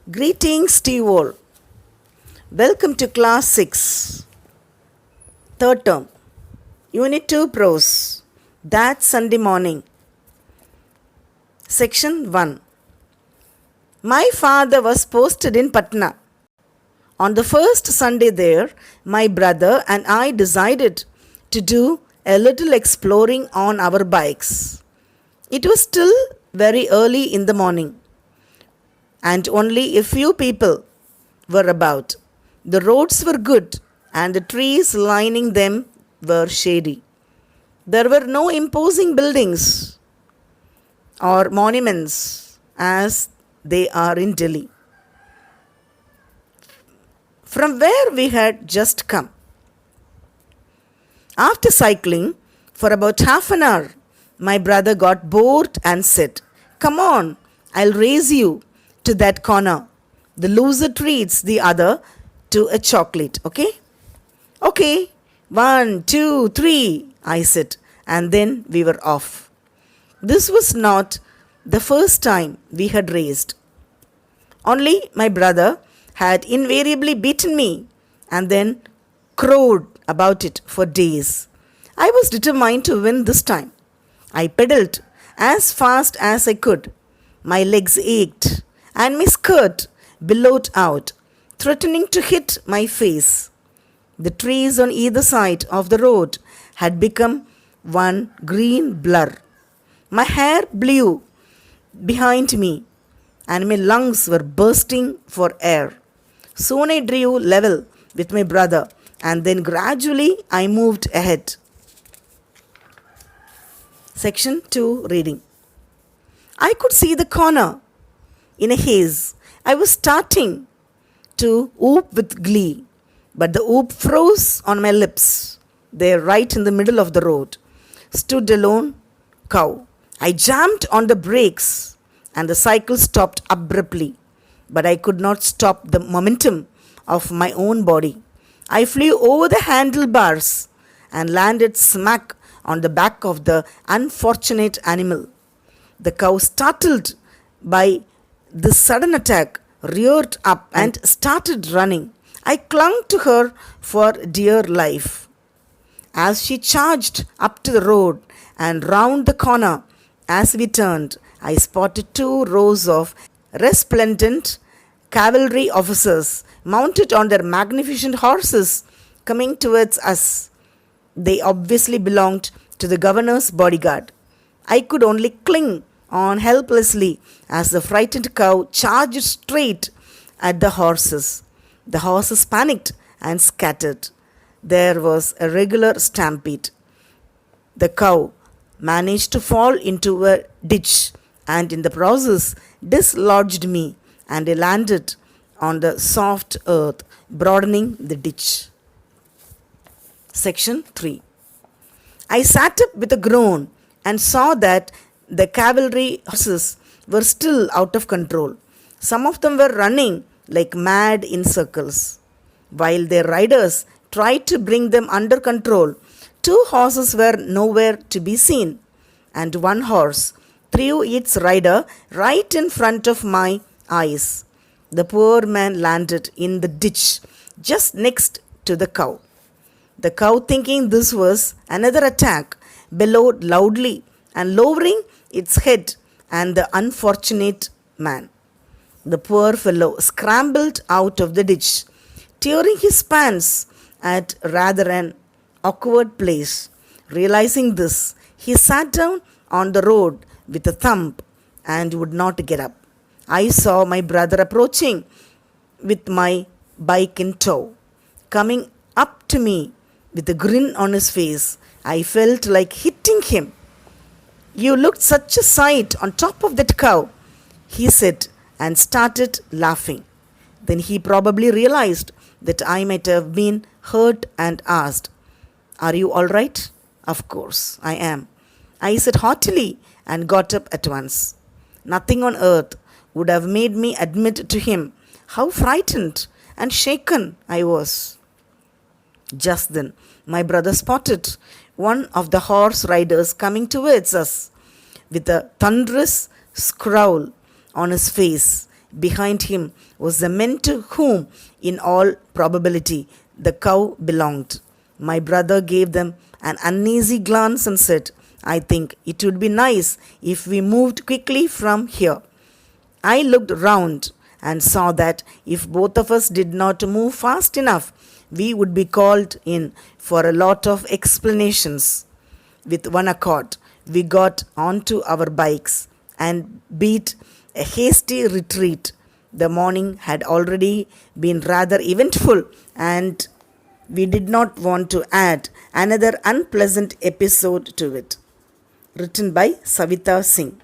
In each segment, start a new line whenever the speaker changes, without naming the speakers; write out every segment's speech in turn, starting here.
Greetings to you all. Welcome to Class 6, third term, Unit 2 Prose. That Sunday morning. Section 1. My father was posted in Patna. On the first Sunday there, my brother and I decided to do a little exploring on our bikes. It was still very early in the morning, and only a few people were about. The roads were good, and the trees lining them were shady. There were no imposing buildings or monuments as they are in Delhi, from where we had just come. After cycling for about half an hour, my brother got bored and said, "Come on, I'll race you to that corner. The loser treats the other to a chocolate, okay?" "Okay, 1, 2, 3, I said, and then we were off. This was not the first time we had raced. Only my brother had invariably beaten me and then crowed about it for days. I was determined to win this time. I pedaled as fast as I could. My legs ached and my skirt billowed out, threatening to hit my face. The trees on either side of the road had become one green blur. My hair blew behind me and my lungs were bursting for air. Soon I drew level with my brother, and then gradually I moved ahead. Section 2 Reading. I could see the corner in a haze. I was starting to whoop with glee, but the whoop froze on my lips. There, right in the middle of the road, stood a lone cow. I jammed on the brakes and the cycle stopped abruptly, but I could not stop the momentum of my own body. I flew over the handlebars and landed smack on the back of the unfortunate animal. The cow, startled by this sudden attack, reared up and started running. I clung to her for dear life. As she charged up to the road and round the corner, as we turned, I spotted 2 rows of resplendent cavalry officers mounted on their magnificent horses coming towards us. They obviously belonged to the governor's bodyguard. I could only cling on helplessly as the frightened cow charged straight at the horses. The horses panicked and scattered. There was a regular stampede. The cow managed to fall into a ditch and in the process dislodged me, and I landed on the soft earth, broadening the ditch. Section 3. I sat up with a groan and saw that the cavalry horses were still out of control. Some of them were running like mad in circles, while their riders tried to bring them under control. 2 horses were nowhere to be seen, and 1 horse threw its rider right in front of my eyes. The poor man landed in the ditch just next to the cow. The cow, thinking this was another attack, bellowed loudly and lowering its head at the unfortunate man. The poor fellow scrambled out of the ditch, tearing his pants at rather an awkward place. Realizing this, he sat down on the road with a thump and would not get up. I saw my brother approaching with my bike in tow, coming up to me with a grin on his face. I felt like hitting him. "You looked such a sight on top of that cow," he said, and started laughing. Then he probably realized that I might have been hurt and asked, "Are you all right?" "Of course, I am," I said haughtily and got up at once. Nothing on earth would have made me admit to him how frightened and shaken I was. Just then, my brother spotted one of the horse riders coming towards us with a thunderous scowl on his face. behind him was the man to whom, in all probability, the cow belonged. My brother gave them an uneasy glance and said, I think it would be nice if we moved quickly from here. I looked round and saw that if both of us did not move fast enough, we would be called in for a lot of explanations. With one accord, we got onto our bikes and beat a hasty retreat. The morning had already been rather eventful, and we did not want to add another unpleasant episode to it. Written by Savita Singh.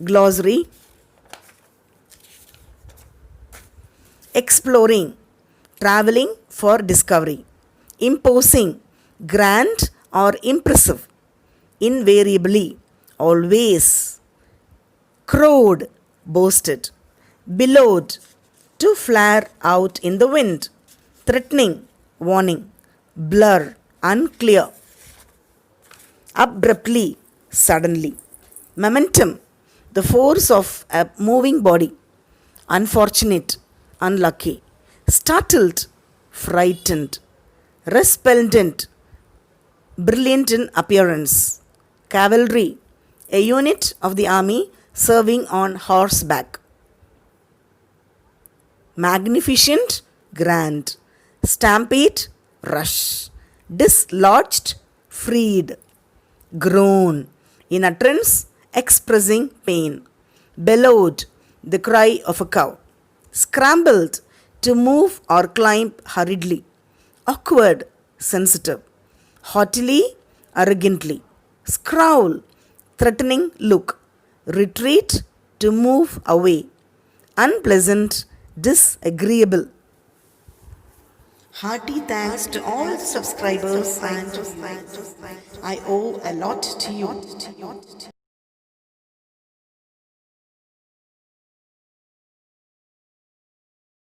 Glossary. Exploring, traveling for discovery. Imposing, grand or impressive. Invariably, always. Crowed, boasted. Billowed, to flare out in the wind. Threatening, warning. Blur, unclear. Abruptly, suddenly. Momentum, the force of a moving body. Unfortunate, unlucky. Startled, frightened. Resplendent, brilliant in appearance. Cavalry, a unit of the army serving on horseback. Magnificent, grand. Stampede, rush. Dislodged, freed. Groan, in utterance expressing pain. Bellowed, the cry of a cow. Scrambled, to move or climb hurriedly. Awkward, sensitive. Haughtily, arrogantly. Scowl, threatening look. Retreat, to move away. Unpleasant, disagreeable. Hearty thanks to all subscribers, and I owe a lot to you.